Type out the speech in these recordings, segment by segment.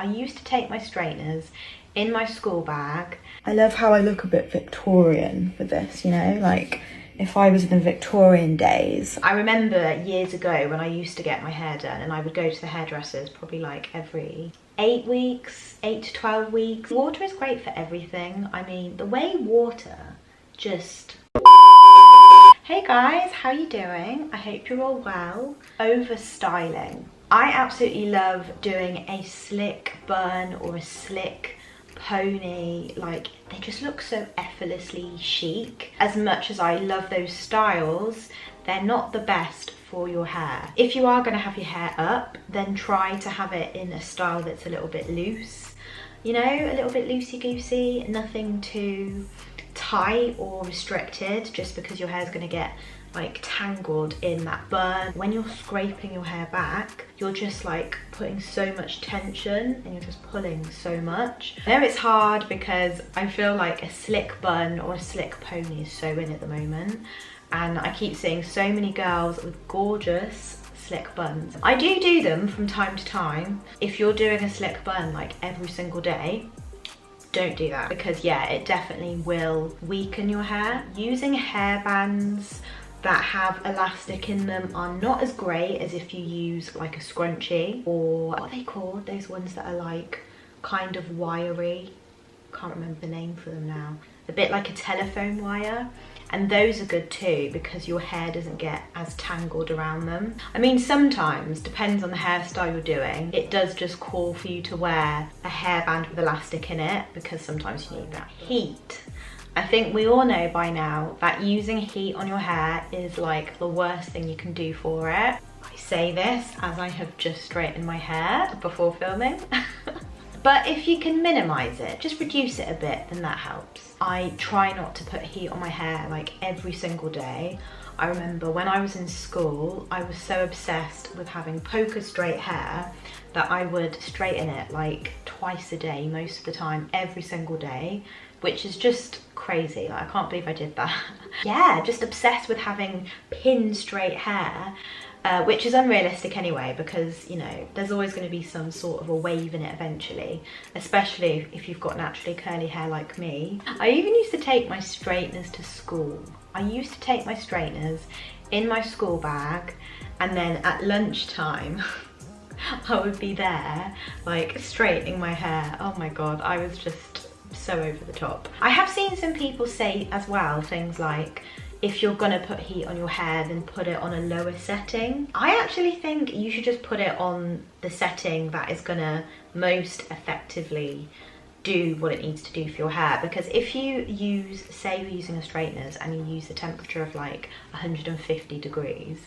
I used to take my straighteners in my school bag. I love how I look a bit Victorian with this, you know, like if I was in the Victorian days. I remember years ago when I used to get my hair done and I would go to the hairdressers probably like every 8 weeks, 8 to 12 weeks. Water is great for everything. I mean, the way water just... Hey guys, how you doing? I hope you're all well. Over styling. I absolutely love doing a slick bun or a slick pony. Like, they just look so effortlessly chic. As much as I love those styles, they're not the best for your hair. If you are going to have your hair up, then try to have it in a style that's a little bit loose. You know, a little bit loosey-goosey, nothing too tight or restricted, just because your hair's going to get like tangled in that bun. When you're scraping your hair back, you're just like putting so much tension and you're just pulling so much. I know it's hard because I feel like a slick bun or a slick pony is so in at the moment, and I keep seeing so many girls with gorgeous slick buns. I do them from time to time. If you're doing a slick bun like every single day, don't do that, because yeah, it definitely will weaken your hair. Using hairbands that have elastic in them are not as great as if you use like a scrunchie, or what are they called, those ones that are like kind of wiry, can't remember the name for them now, a bit like a telephone wire. And those are good too, because your hair doesn't get as tangled around them. I mean, sometimes, depends on the hairstyle you're doing, it does just call for you to wear a hairband with elastic in it, because sometimes you need that heat. I think we all know by now that using heat on your hair is like the worst thing you can do for it. I say this as I have just straightened my hair before filming. But if you can minimize it, just reduce it a bit, then that helps. I try not to put heat on my hair like every single day. I remember when I was in school, I was so obsessed with having poker straight hair that I would straighten it like twice a day, most of the time, every single day, which is just crazy. Like, I can't believe I did that. Yeah, just obsessed with having pin straight hair. Which is unrealistic anyway, because, you know, there's always going to be some sort of a wave in it eventually, especially if you've got naturally curly hair like me. I even used to take my straighteners to school. I used to take my straighteners in my school bag, and then at lunchtime I would be there like straightening my hair. Oh my god, I was just so over the top. I have seen some people say as well things like, if you're gonna put heat on your hair, then put it on a lower setting. I actually think you should just put it on the setting that is gonna most effectively do what it needs to do for your hair. Because if you use, say you're using a straighteners and you use the temperature of like 150 degrees,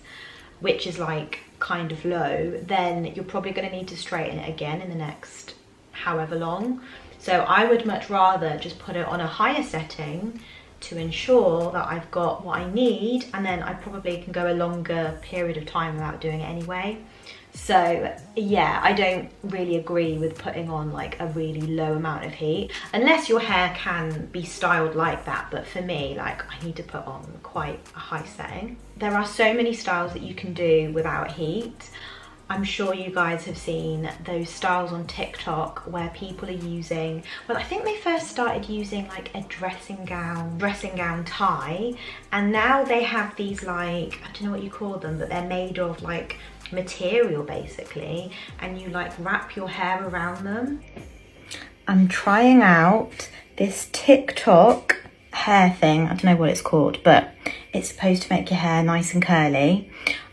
which is like kind of low, then you're probably gonna need to straighten it again in the next however long. So I would much rather just put it on a higher setting to ensure that I've got what I need, and then I probably can go a longer period of time without doing it anyway. So yeah, I don't really agree with putting on like a really low amount of heat, unless your hair can be styled like that. But for me, like, I need to put on quite a high setting. There are so many styles that you can do without heat. I'm sure you guys have seen those styles on TikTok where people are using, well, I think they first started using like a dressing gown tie, and now they have these like, I don't know what you call them, but they're made of like material basically, and you like wrap your hair around them. I'm trying out this TikTok hair thing. I don't know what it's called, but it's supposed to make your hair nice and curly.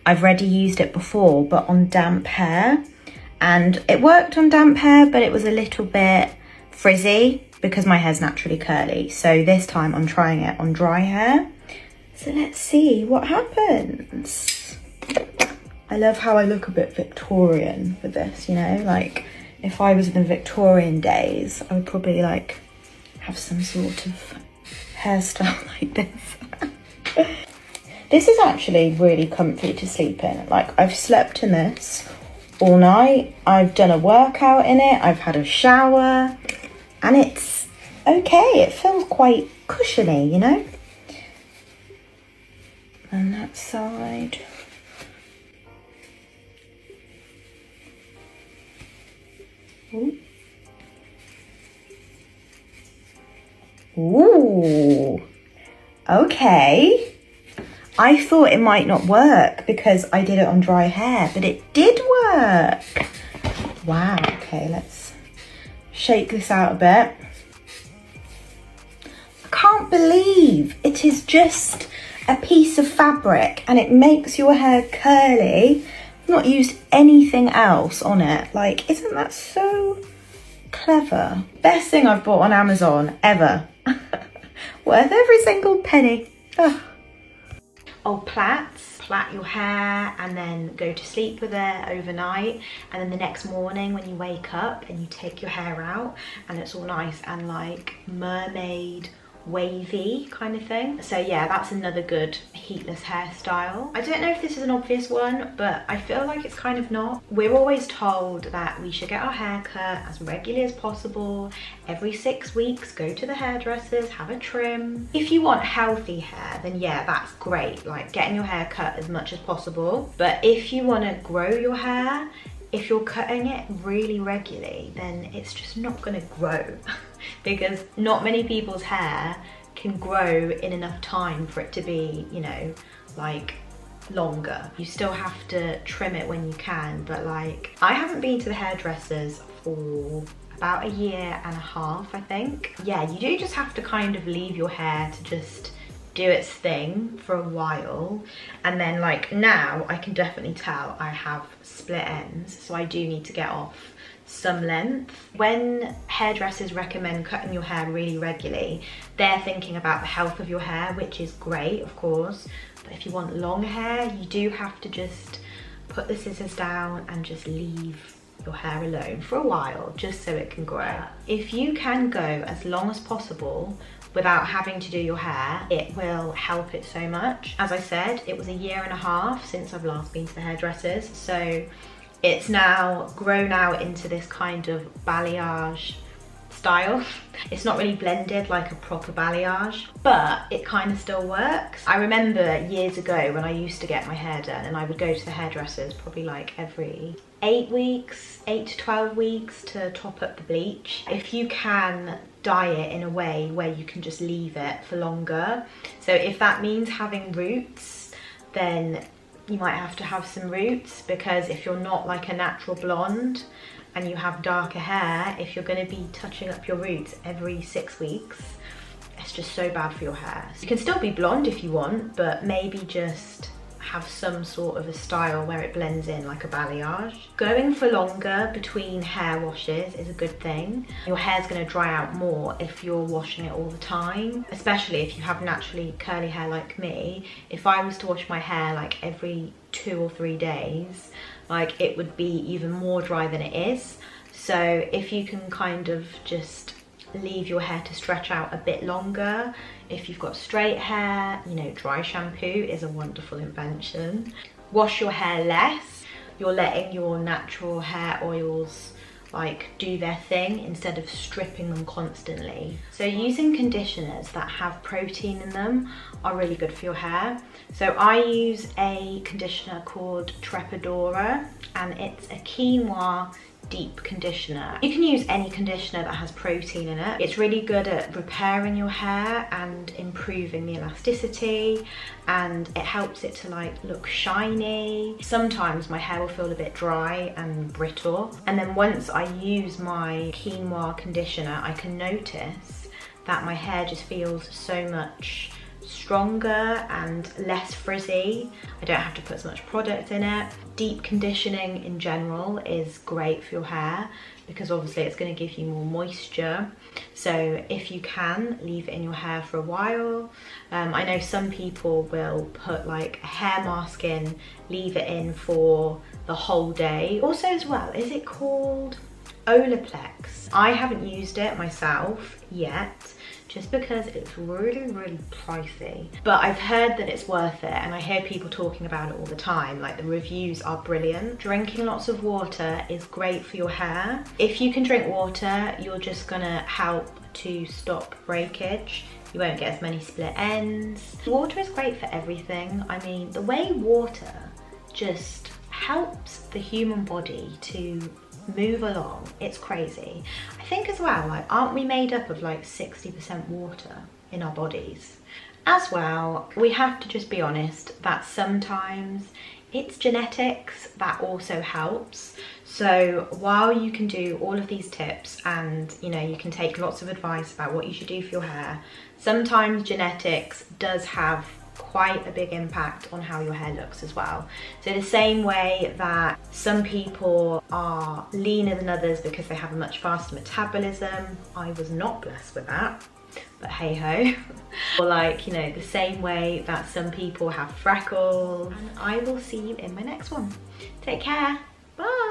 I've already used it before, but on damp hair, and it worked on damp hair, but it was a little bit frizzy because my hair's naturally curly. So this time I'm trying it on dry hair. So let's see what happens. I love how I look a bit Victorian with this, you know, like if I was in the Victorian days, I would probably like have some sort of hairstyle like this. This is actually really comfy to sleep in. Like, I've slept in this all night. I've done a workout in it. I've had a shower, and it's okay. It feels quite cushiony, you know? And that side. Ooh. Ooh, okay. I thought it might not work because I did it on dry hair, but it did work. Wow, okay, let's shake this out a bit. I can't believe it is just a piece of fabric and it makes your hair curly. I've not used anything else on it. Like, isn't that so clever? Best thing I've bought on Amazon ever. Worth every single penny. Ugh. Oh, plaits. Plait your hair and then go to sleep with it overnight, and then the next morning when you wake up and you take your hair out and it's all nice and like mermaid wavy kind of thing. So yeah, that's another good heatless hairstyle. I don't know if this is an obvious one, but I feel like it's kind of not. We're always told that we should get our hair cut as regularly as possible. Every 6 weeks, go to the hairdressers, have a trim. If you want healthy hair, then yeah, that's great, like getting your hair cut as much as possible. But if you want to grow your hair, if you're cutting it really regularly, then it's just not going to grow because not many people's hair can grow in enough time for it to be, you know, like longer. You still have to trim it when you can, but like I haven't been to the hairdressers for about a year and a half, I think. Yeah, you do just have to kind of leave your hair to just do its thing for a while, and then like now I can definitely tell I have split ends, so I do need to get off some length. When hairdressers recommend cutting your hair really regularly, they're thinking about the health of your hair, which is great, of course, but if you want long hair, you do have to just put the scissors down and just leave your hair alone for a while just so it can grow. If you can go as long as possible without having to do your hair, it will help it so much. As I said, it was a year and a half since I've last been to the hairdressers, so it's now grown out into this kind of balayage style. It's not really blended like a proper balayage, but it kind of still works. I remember years ago when I used to get my hair done and I would go to the hairdressers probably like every 8 weeks, 8 to 12 weeks to top up the bleach. If you can dye it in a way where you can just leave it for longer, so if that means having roots, then you might have to have some roots, because if you're not like a natural blonde and you have darker hair, if you're going to be touching up your roots every 6 weeks, it's just so bad for your hair. So you can still be blonde if you want, but maybe just have some sort of a style where it blends in like a balayage. Going for longer between hair washes is a good thing. Your hair's going to dry out more if you're washing it all the time, especially if you have naturally curly hair like me. If I was to wash my hair like every 2 or 3 days, like it would be even more dry than it is. So if you can kind of just leave your hair to stretch out a bit longer. If you've got straight hair, you know, dry shampoo is a wonderful invention. Wash your hair less. You're letting your natural hair oils like do their thing instead of stripping them constantly. So using conditioners that have protein in them are really good for your hair. So I use a conditioner called Trepadora, and it's a quinoa deep conditioner. You can use any conditioner that has protein in it. It's really good at repairing your hair and improving the elasticity, and it helps it to like look shiny. Sometimes my hair will feel a bit dry and brittle, and then once I use my quinoa conditioner, I can notice that my hair just feels so much stronger and less frizzy. I don't have to put so much product in it. Deep conditioning in general is great for your hair because obviously it's going to give you more moisture. So if you can, leave it in your hair for a while. I know some people will put like a hair mask in, leave it in for the whole day. Also as well, is it called Olaplex? I haven't used it myself yet, just because it's really pricey, but I've heard that it's worth it, and I hear people talking about it all the time. Like, the reviews are brilliant. Drinking lots of water is great for your hair. If you can drink water, you're just gonna help to stop breakage. You won't get as many split ends. Water is great for everything. I mean, the way water just helps the human body to move along. It's crazy. I think as well, like, aren't we made up of like 60% water in our bodies? As well, we have to just be honest that sometimes it's genetics that also helps. So while you can do all of these tips and, you know, you can take lots of advice about what you should do for your hair, sometimes genetics does have quite a big impact on how your hair looks as well. So the same way that some people are leaner than others because they have a much faster metabolism, I was not blessed with that, but hey ho. Or like, you know, the same way that some people have freckles. And I will see you in my next one. Take care, bye.